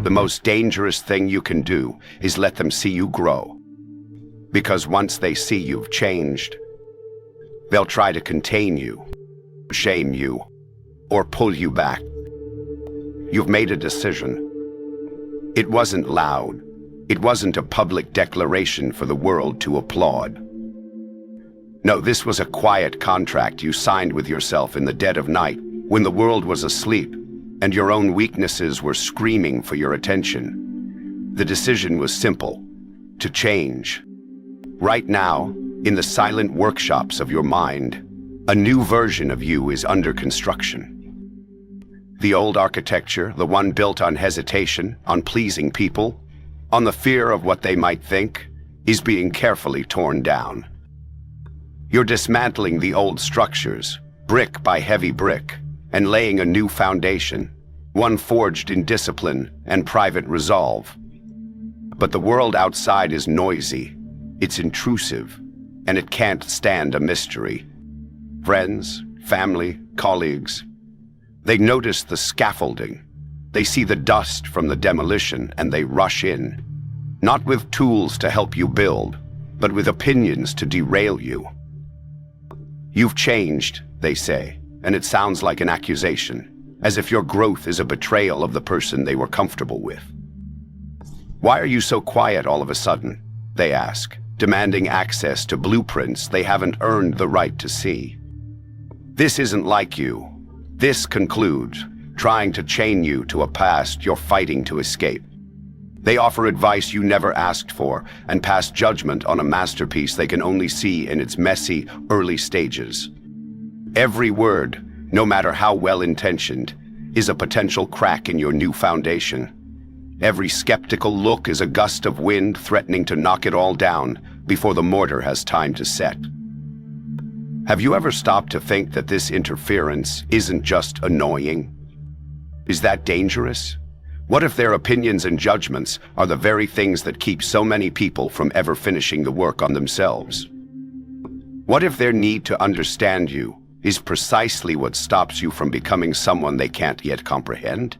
The most dangerous thing you can do is let them see you grow. Because once they see you've changed, they'll try to contain you, shame you, or pull you back. You've made a decision. It wasn't loud. It wasn't a public declaration for the world to applaud. No, this was a quiet contract you signed with yourself in the dead of night, when the world was asleep and your own weaknesses were screaming for your attention. The decision was simple: to change. Right now, in the silent workshops of your mind, a new version of you is under construction. The old architecture, the one built on hesitation, on pleasing people, on the fear of what they might think, is being carefully torn down. You're dismantling the old structures, brick by heavy brick, and laying a new foundation, one forged in discipline and private resolve. But the world outside is noisy, it's intrusive, and it can't stand a mystery. Friends, family, colleagues, they notice the scaffolding. They see the dust from the demolition and they rush in, not with tools to help you build, but with opinions to derail you. You've changed, they say, and it sounds like an accusation, as if your growth is a betrayal of the person they were comfortable with. Why are you so quiet all of a sudden? They ask, demanding access to blueprints they haven't earned the right to see. This isn't like you. This concludes, trying to chain you to a past you're fighting to escape. They offer advice you never asked for and pass judgment on a masterpiece they can only see in its messy, early stages. Every word, no matter how well-intentioned, is a potential crack in your new foundation. Every skeptical look is a gust of wind threatening to knock it all down before the mortar has time to set. Have you ever stopped to think that this interference isn't just annoying? Is that dangerous? What if their opinions and judgments are the very things that keep so many people from ever finishing the work on themselves? What if their need to understand you is precisely what stops you from becoming someone they can't yet comprehend?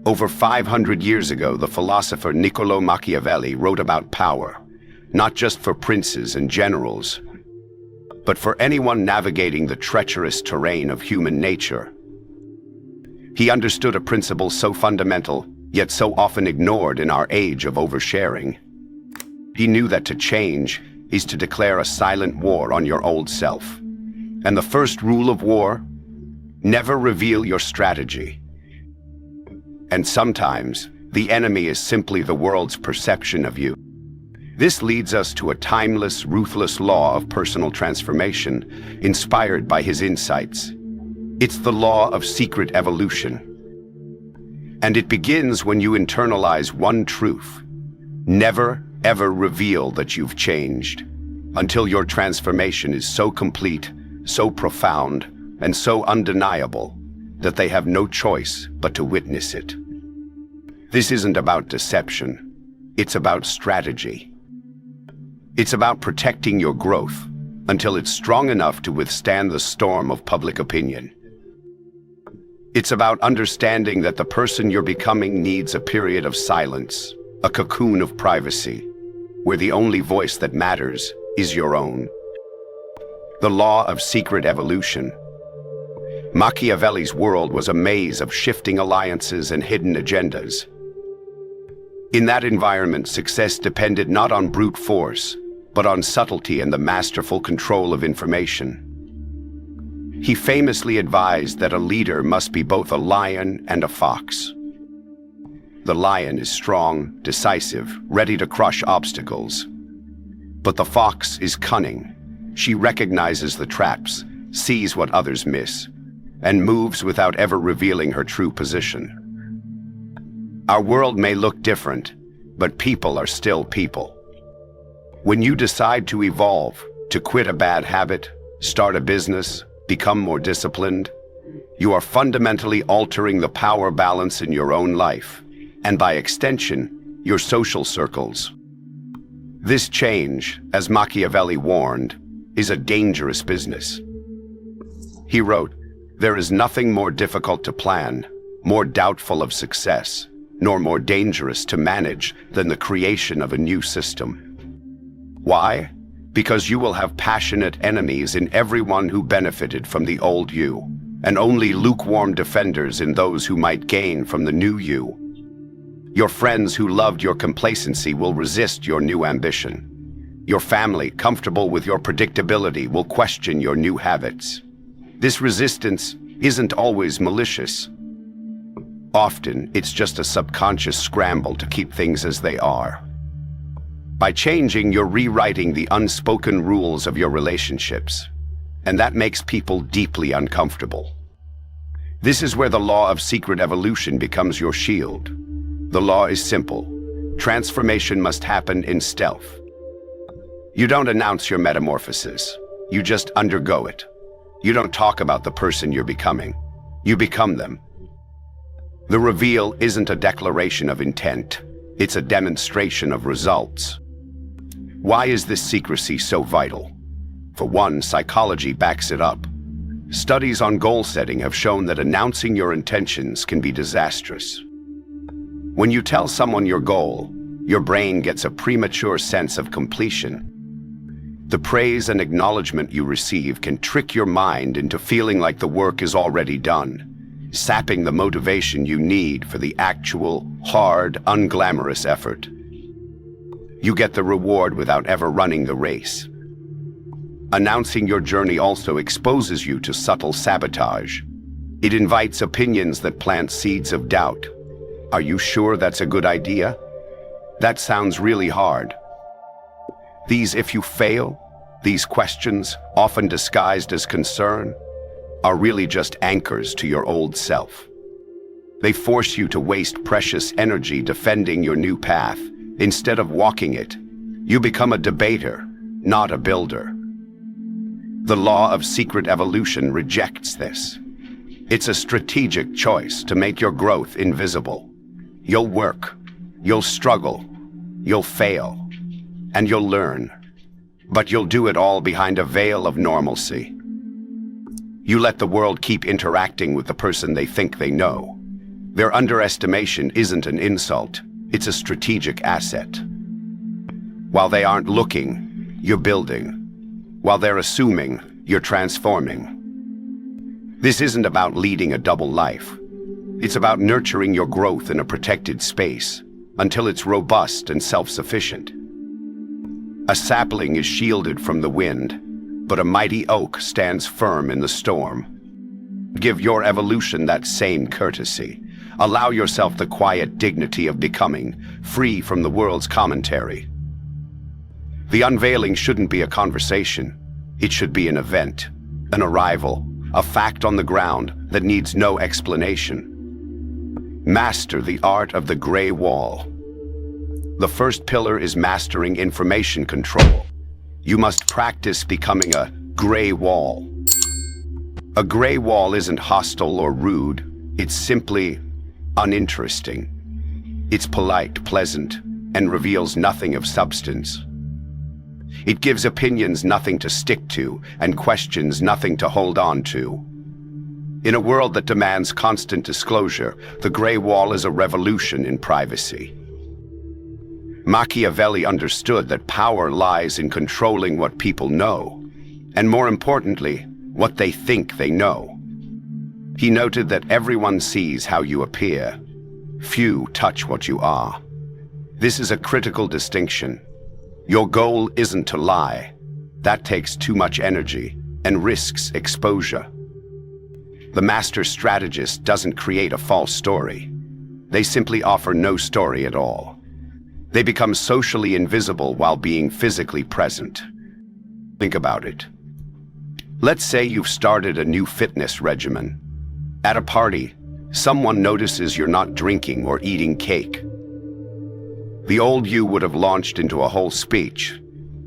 Over 500 years ago, the philosopher Niccolo Machiavelli wrote about power, not just for princes and generals, but for anyone navigating the treacherous terrain of human nature. He understood a principle so fundamental, yet so often ignored in our age of oversharing. He knew that to change is to declare a silent war on your old self. And the first rule of war: never reveal your strategy. And sometimes, the enemy is simply the world's perception of you. This leads us to a timeless, ruthless law of personal transformation, inspired by his insights. It's the law of secret evolution. And it begins when you internalize one truth: never, ever reveal that you've changed, until your transformation is so complete, so profound, and so undeniable that they have no choice but to witness it. This isn't about deception. It's about strategy. It's about protecting your growth until it's strong enough to withstand the storm of public opinion. It's about understanding that the person you're becoming needs a period of silence, a cocoon of privacy, where the only voice that matters is your own. The law of secret evolution. Machiavelli's world was a maze of shifting alliances and hidden agendas. In that environment, success depended not on brute force, but on subtlety and the masterful control of information. He famously advised that a leader must be both a lion and a fox. The lion is strong, decisive, ready to crush obstacles. But the fox is cunning. She recognizes the traps, sees what others miss, and moves without ever revealing her true position. Our world may look different, but people are still people. When you decide to evolve, to quit a bad habit, start a business, become more disciplined, you are fundamentally altering the power balance in your own life, and by extension, your social circles. This change, as Machiavelli warned, is a dangerous business. He wrote, "There is nothing more difficult to plan, more doubtful of success, nor more dangerous to manage than the creation of a new system. Why? Because you will have passionate enemies in everyone who benefited from the old you, and only lukewarm defenders in those who might gain from the new you. Your friends who loved your complacency will resist your new ambition. Your family, comfortable with your predictability, will question your new habits. This resistance isn't always malicious. Often, it's just a subconscious scramble to keep things as they are. By changing, you're rewriting the unspoken rules of your relationships, and that makes people deeply uncomfortable. This is where the law of secret evolution becomes your shield. The law is simple. Transformation must happen in stealth. You don't announce your metamorphosis. You just undergo it. You don't talk about the person you're becoming. You become them. The reveal isn't a declaration of intent. It's a demonstration of results. Why is this secrecy so vital? For one, psychology backs it up. Studies on goal setting have shown that announcing your intentions can be disastrous. When you tell someone your goal, your brain gets a premature sense of completion. The praise and acknowledgement you receive can trick your mind into feeling like the work is already done, sapping the motivation you need for the actual, hard, unglamorous effort. You get the reward without ever running the race. Announcing your journey also exposes you to subtle sabotage. It invites opinions that plant seeds of doubt. Are you sure that's a good idea? That sounds really hard. These "if you fail," these questions, often disguised as concern, are really just anchors to your old self. They force you to waste precious energy defending your new path. Instead of walking it, you become a debater, not a builder. The law of secret evolution rejects this. It's a strategic choice to make your growth invisible. You'll work, you'll struggle, you'll fail, and you'll learn. But you'll do it all behind a veil of normalcy. You let the world keep interacting with the person they think they know. Their underestimation isn't an insult, it's a strategic asset. While they aren't looking, you're building. While they're assuming, you're transforming. This isn't about leading a double life. It's about nurturing your growth in a protected space until it's robust and self-sufficient. A sapling is shielded from the wind, but a mighty oak stands firm in the storm. Give your evolution that same courtesy. Allow yourself the quiet dignity of becoming, free from the world's commentary. The unveiling shouldn't be a conversation. It should be an event, an arrival, a fact on the ground that needs no explanation. Master the art of the gray wall. The first pillar is mastering information control. You must practice becoming a gray wall. A gray wall isn't hostile or rude. It's simply uninteresting. It's polite, pleasant, and reveals nothing of substance. It gives opinions nothing to stick to and questions nothing to hold on to. In a world that demands constant disclosure, the gray wall is a revolution in privacy. Machiavelli understood that power lies in controlling what people know, and more importantly, what they think they know. He noted that everyone sees how you appear. Few touch what you are. This is a critical distinction. Your goal isn't to lie. That takes too much energy and risks exposure. The master strategist doesn't create a false story. They simply offer no story at all. They become socially invisible while being physically present. Think about it. Let's say you've started a new fitness regimen. At a party, someone notices you're not drinking or eating cake. The old you would have launched into a whole speech.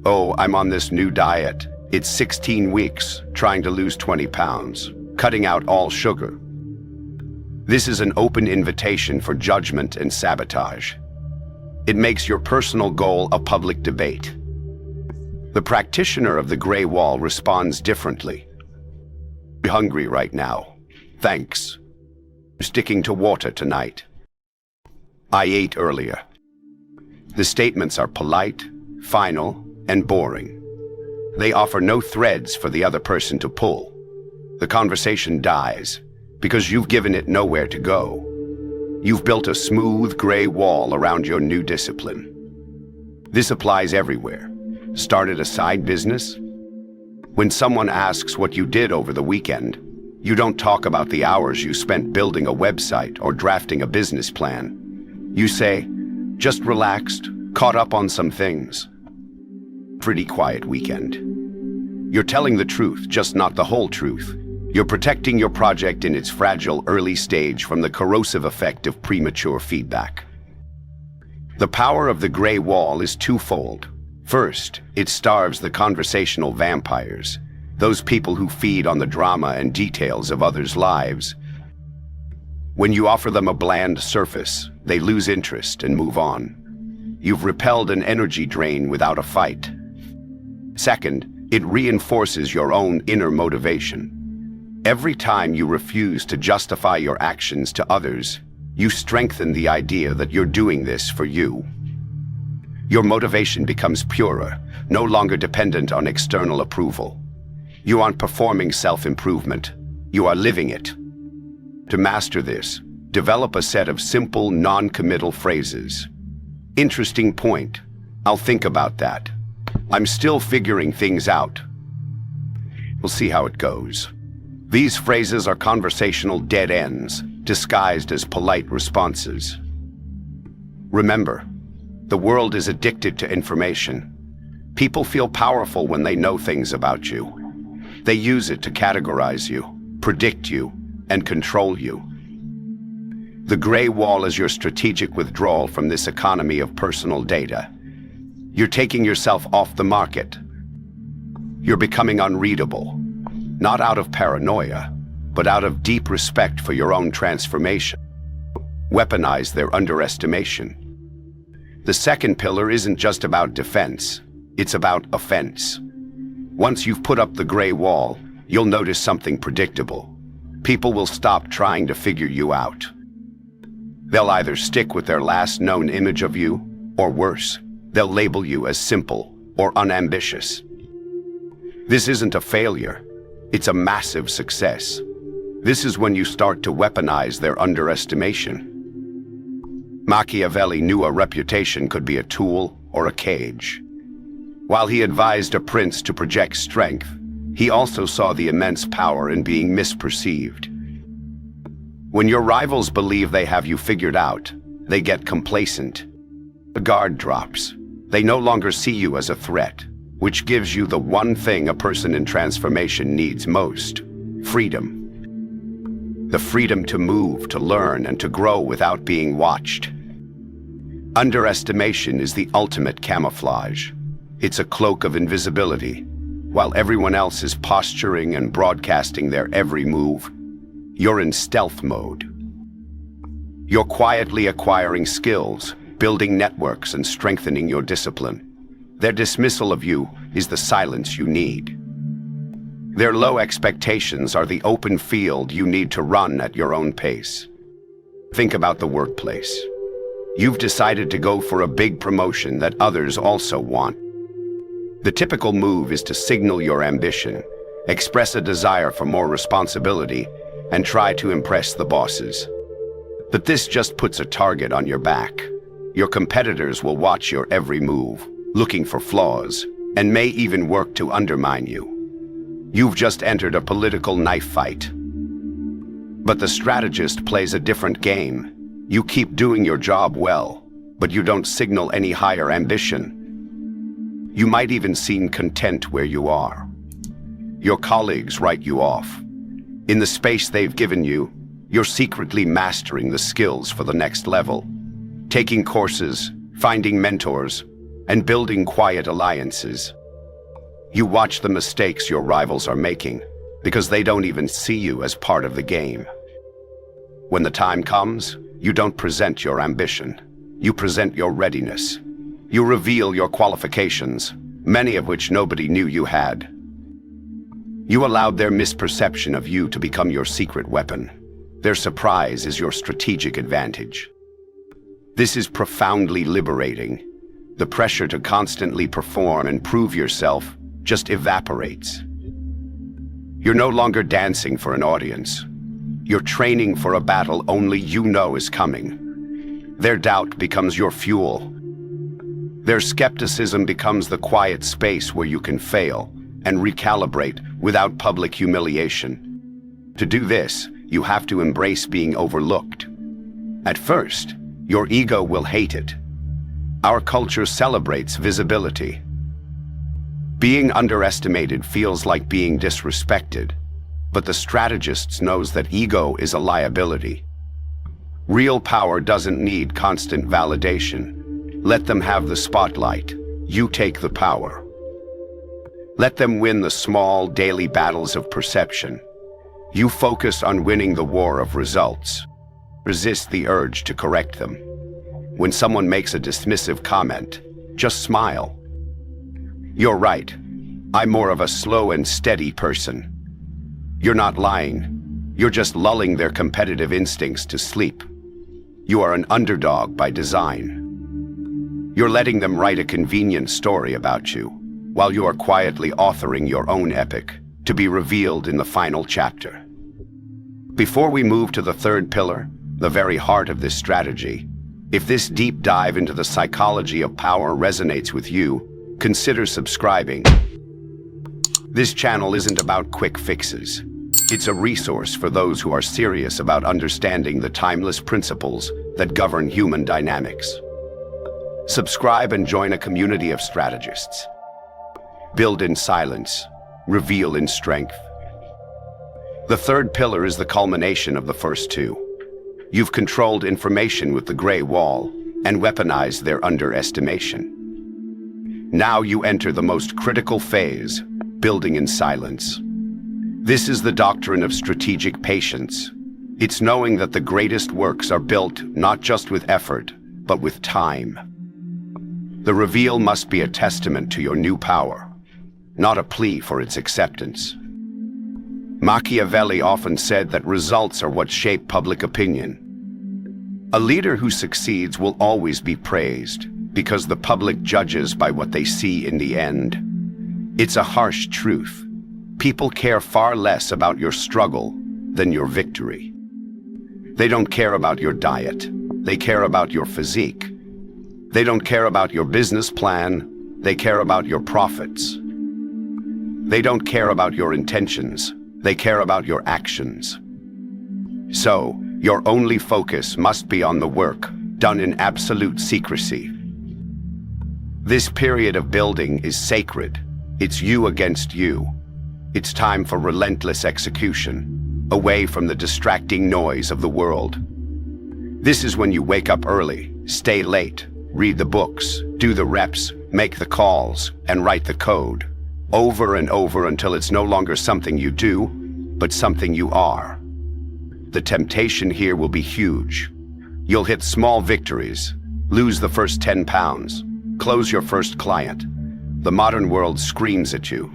Oh, I'm on this new diet. It's 16 weeks, trying to lose 20 pounds, cutting out all sugar. This is an open invitation for judgment and sabotage. It makes your personal goal a public debate. The practitioner of the gray wall responds differently. I'm hungry right now. Thanks. I'm sticking to water tonight. I ate earlier. The statements are polite, final, and boring. They offer no threads for the other person to pull. The conversation dies because you've given it nowhere to go. You've built a smooth gray wall around your new discipline. This applies everywhere. Started a side business? When someone asks what you did over the weekend, you don't talk about the hours you spent building a website or drafting a business plan. You say, just relaxed, caught up on some things. Pretty quiet weekend. You're telling the truth, just not the whole truth. You're protecting your project in its fragile early stage from the corrosive effect of premature feedback. The power of the gray wall is twofold. First, it starves the conversational vampires, those people who feed on the drama and details of others' lives. When you offer them a bland surface, they lose interest and move on. You've repelled an energy drain without a fight. Second, it reinforces your own inner motivation. Every time you refuse to justify your actions to others, you strengthen the idea that you're doing this for you. Your motivation becomes purer, no longer dependent on external approval. You aren't performing self-improvement, you are living it. To master this, develop a set of simple, non-committal phrases. Interesting point. I'll think about that. I'm still figuring things out. We'll see how it goes. These phrases are conversational dead ends, disguised as polite responses. Remember, the world is addicted to information. People feel powerful when they know things about you. They use it to categorize you, predict you, and control you. The gray wall is your strategic withdrawal from this economy of personal data. You're taking yourself off the market. You're becoming unreadable, not out of paranoia, but out of deep respect for your own transformation. Weaponize their underestimation. The second pillar isn't just about defense, it's about offense. Once you've put up the gray wall, you'll notice something predictable. People will stop trying to figure you out. They'll either stick with their last known image of you, or worse, they'll label you as simple or unambitious. This isn't a failure, it's a massive success. This is when you start to weaponize their underestimation. Machiavelli knew a reputation could be a tool or a cage. While he advised a prince to project strength, he also saw the immense power in being misperceived. When your rivals believe they have you figured out, they get complacent. The guard drops. They no longer see you as a threat, which gives you the one thing a person in transformation needs most: freedom. The freedom to move, to learn, and to grow without being watched. Underestimation is the ultimate camouflage. It's a cloak of invisibility. While everyone else is posturing and broadcasting their every move, you're in stealth mode. You're quietly acquiring skills, building networks, and strengthening your discipline. Their dismissal of you is the silence you need. Their low expectations are the open field you need to run at your own pace. Think about the workplace. You've decided to go for a big promotion that others also want. The typical move is to signal your ambition, express a desire for more responsibility, and try to impress the bosses. But this just puts a target on your back. Your competitors will watch your every move, looking for flaws, and may even work to undermine you. You've just entered a political knife fight. But the strategist plays a different game. You keep doing your job well, but you don't signal any higher ambition. You might even seem content where you are. Your colleagues write you off. In the space they've given you, you're secretly mastering the skills for the next level, taking courses, finding mentors, and building quiet alliances. You watch the mistakes your rivals are making because they don't even see you as part of the game. When the time comes, you don't present your ambition. You present your readiness. You reveal your qualifications, many of which nobody knew you had. You allowed their misperception of you to become your secret weapon. Their surprise is your strategic advantage. This is profoundly liberating. The pressure to constantly perform and prove yourself just evaporates. You're no longer dancing for an audience. You're training for a battle only you know is coming. Their doubt becomes your fuel. Their skepticism becomes the quiet space where you can fail and recalibrate without public humiliation. To do this, you have to embrace being overlooked. At first, your ego will hate it. Our culture celebrates visibility. Being underestimated feels like being disrespected, but the strategist knows that ego is a liability. Real power doesn't need constant validation. Let them have the spotlight. You take the power. Let them win the small, daily battles of perception. You focus on winning the war of results. Resist the urge to correct them. When someone makes a dismissive comment, just smile. You're right. I'm more of a slow and steady person. You're not lying. You're just lulling their competitive instincts to sleep. You are an underdog by design. You're letting them write a convenient story about you, while you are quietly authoring your own epic, to be revealed in the final chapter. Before we move to the third pillar, the very heart of this strategy, if this deep dive into the psychology of power resonates with you, consider subscribing. This channel isn't about quick fixes. It's a resource for those who are serious about understanding the timeless principles that govern human dynamics. Subscribe and join a community of strategists. Build in silence, reveal in strength. The third pillar is the culmination of the first two. You've controlled information with the gray wall and weaponized their underestimation. Now you enter the most critical phase, building in silence. This is the doctrine of strategic patience. It's knowing that the greatest works are built not just with effort, but with time. The reveal must be a testament to your new power, not a plea for its acceptance. Machiavelli often said that results are what shape public opinion. A leader who succeeds will always be praised because the public judges by what they see in the end. It's a harsh truth. People care far less about your struggle than your victory. They don't care about your diet. They care about your physique. They don't care about your business plan. They care about your profits. They don't care about your intentions. They care about your actions. So, your only focus must be on the work done in absolute secrecy. This period of building is sacred. It's you against you. It's time for relentless execution, away from the distracting noise of the world. This is when you wake up early, stay late, read the books, do the reps, make the calls, and write the code, over and over until it's no longer something you do, but something you are. The temptation here will be huge. You'll hit small victories, lose the first 10 pounds, close your first client. The modern world screams at you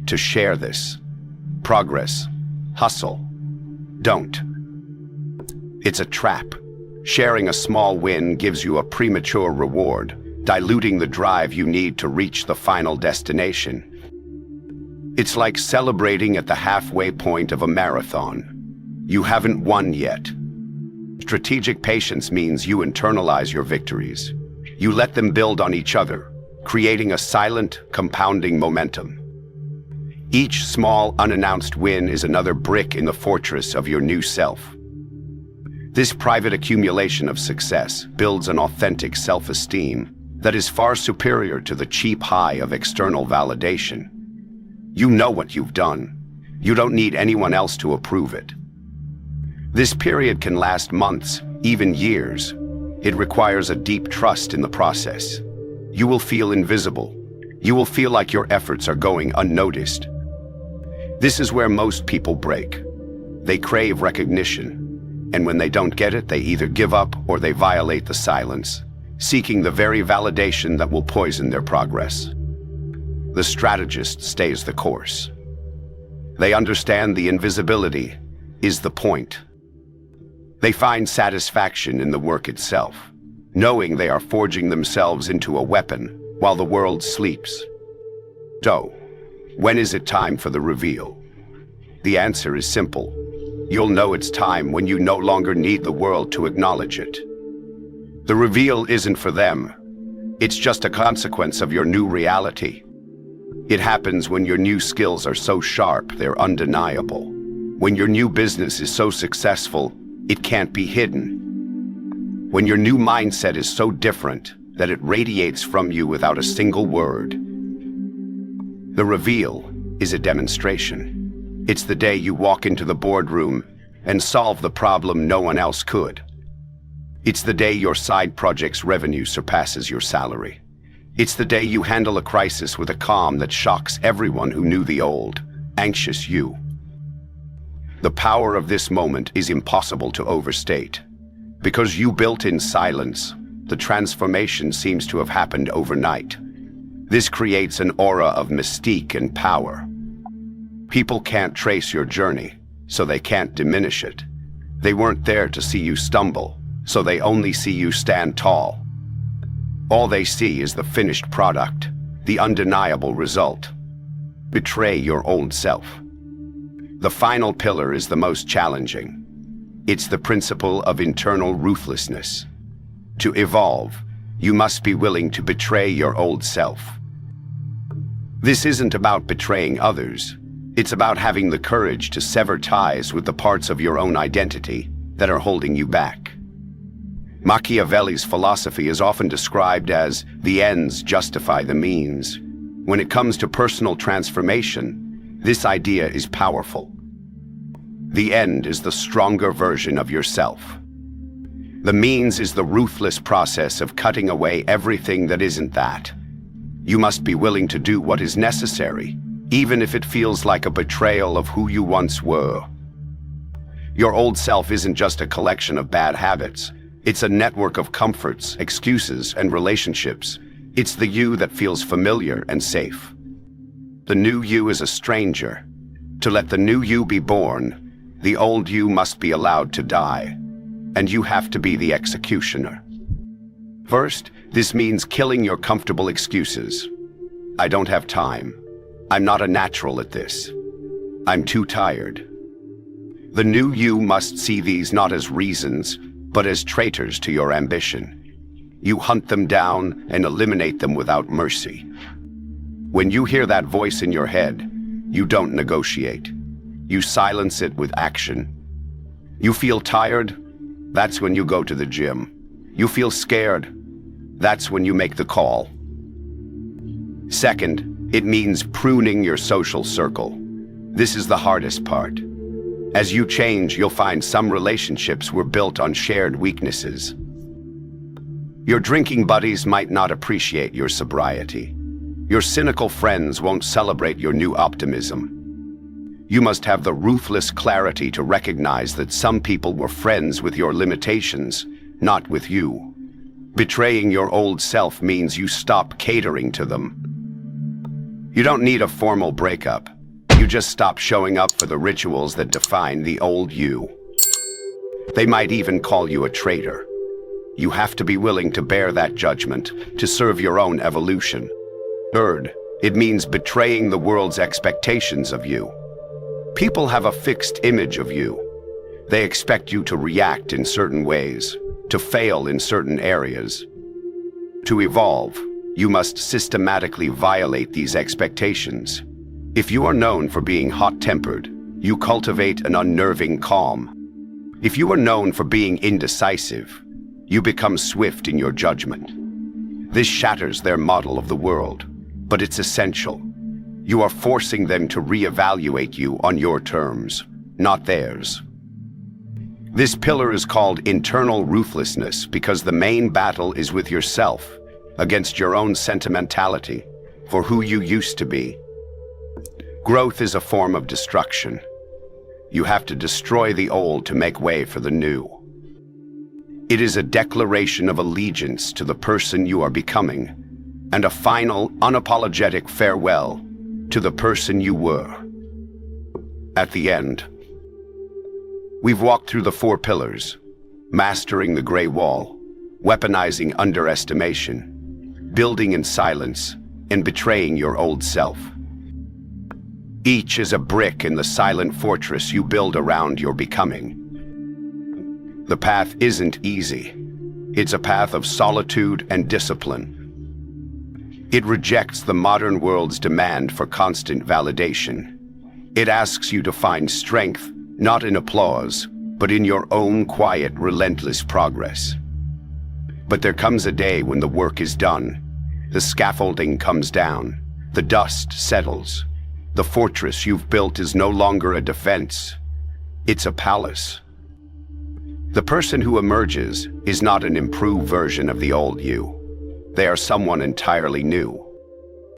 to share this. Progress. Hustle. Don't. It's a trap. Sharing a small win gives you a premature reward, diluting the drive you need to reach the final destination. It's like celebrating at the halfway point of a marathon. You haven't won yet. Strategic patience means you internalize your victories. You let them build on each other, creating a silent, compounding momentum. Each small, unannounced win is another brick in the fortress of your new self. This private accumulation of success builds an authentic self-esteem that is far superior to the cheap high of external validation. You know what you've done. You don't need anyone else to approve it. This period can last months, even years. It requires a deep trust in the process. You will feel invisible. You will feel like your efforts are going unnoticed. This is where most people break. They crave recognition, and when they don't get it, they either give up or they violate the silence, seeking the very validation that will poison their progress. The strategist stays the course. They understand the invisibility is the point. They find satisfaction in the work itself, knowing they are forging themselves into a weapon while the world sleeps. So, when is it time for the reveal? The answer is simple. You'll know it's time when you no longer need the world to acknowledge it. The reveal isn't for them. It's just a consequence of your new reality. It happens when your new skills are so sharp they're undeniable. When your new business is so successful, it can't be hidden. When your new mindset is so different that it radiates from you without a single word. The reveal is a demonstration. It's the day you walk into the boardroom and solve the problem no one else could. It's the day your side project's revenue surpasses your salary. It's the day you handle a crisis with a calm that shocks everyone who knew the old, anxious you. The power of this moment is impossible to overstate. Because you built in silence, the transformation seems to have happened overnight. This creates an aura of mystique and power. People can't trace your journey, so they can't diminish it. They weren't there to see you stumble, so they only see you stand tall. All they see is the finished product, the undeniable result. Betray your old self. The final pillar is the most challenging. It's the principle of internal ruthlessness. To evolve, you must be willing to betray your old self. This isn't about betraying others. It's about having the courage to sever ties with the parts of your own identity that are holding you back. Machiavelli's philosophy is often described as the ends justify the means. When it comes to personal transformation, this idea is powerful. The end is the stronger version of yourself. The means is the ruthless process of cutting away everything that isn't that. You must be willing to do what is necessary, even if it feels like a betrayal of who you once were. Your old self isn't just a collection of bad habits. It's a network of comforts, excuses, and relationships. It's the you that feels familiar and safe. The new you is a stranger. To let the new you be born, the old you must be allowed to die, and you have to be the executioner. First, this means killing your comfortable excuses. I don't have time. I'm not a natural at this. I'm too tired. The new you must see these not as reasons, but as traitors to your ambition. You hunt them down and eliminate them without mercy. When you hear that voice in your head, you don't negotiate. You silence it with action. You feel tired? That's when you go to the gym. You feel scared? That's when you make the call. Second, it means pruning your social circle. This is the hardest part. As you change, you'll find some relationships were built on shared weaknesses. Your drinking buddies might not appreciate your sobriety. Your cynical friends won't celebrate your new optimism. You must have the ruthless clarity to recognize that some people were friends with your limitations, not with you. Betraying your old self means you stop catering to them. You don't need a formal breakup. You just stop showing up for the rituals that define the old you. They might even call you a traitor. You have to be willing to bear that judgment to serve your own evolution. Third, it means betraying the world's expectations of you. People have a fixed image of you. They expect you to react in certain ways, to fail in certain areas. To evolve, you must systematically violate these expectations. If you are known for being hot-tempered, you cultivate an unnerving calm. If you are known for being indecisive, you become swift in your judgment. This shatters their model of the world, but it's essential. You are forcing them to reevaluate you on your terms, not theirs. This pillar is called internal ruthlessness because the main battle is with yourself, against your own sentimentality, for who you used to be. Growth is a form of destruction. You have to destroy the old to make way for the new. It is a declaration of allegiance to the person you are becoming, and a final, unapologetic farewell to the person you were. At the end, we've walked through the 4 pillars, mastering the gray wall, weaponizing underestimation, building in silence, and betraying your old self. Each is a brick in the silent fortress you build around your becoming. The path isn't easy. It's a path of solitude and discipline. It rejects the modern world's demand for constant validation. It asks you to find strength, not in applause, but in your own quiet, relentless progress. But there comes a day when the work is done. The scaffolding comes down. The dust settles. The fortress you've built is no longer a defense. It's a palace. The person who emerges is not an improved version of the old you. They are someone entirely new.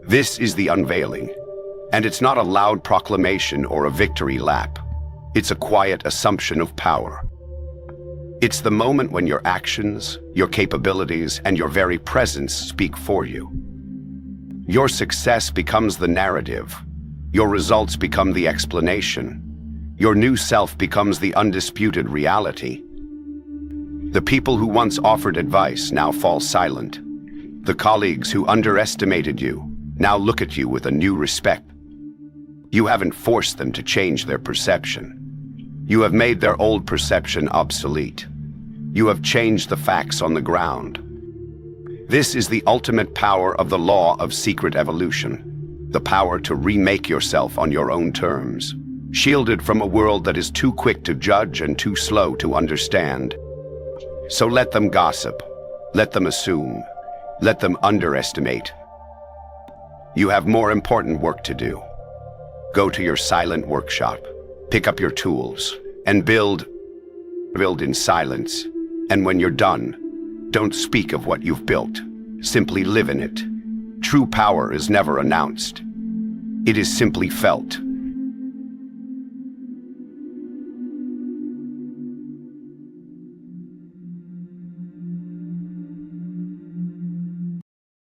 This is the unveiling. And it's not a loud proclamation or a victory lap. It's a quiet assumption of power. It's the moment when your actions, your capabilities, and your very presence speak for you. Your success becomes the narrative. Your results become the explanation. Your new self becomes the undisputed reality. The people who once offered advice now fall silent. The colleagues who underestimated you now look at you with a new respect. You haven't forced them to change their perception. You have made their old perception obsolete. You have changed the facts on the ground. This is the ultimate power of the law of secret evolution, the power to remake yourself on your own terms, shielded from a world that is too quick to judge and too slow to understand. So let them gossip, let them assume, let them underestimate. You have more important work to do. Go to your silent workshop, pick up your tools, and build in silence. And when you're done, don't speak of what you've built. Simply live in it. True power is never announced. It is simply felt.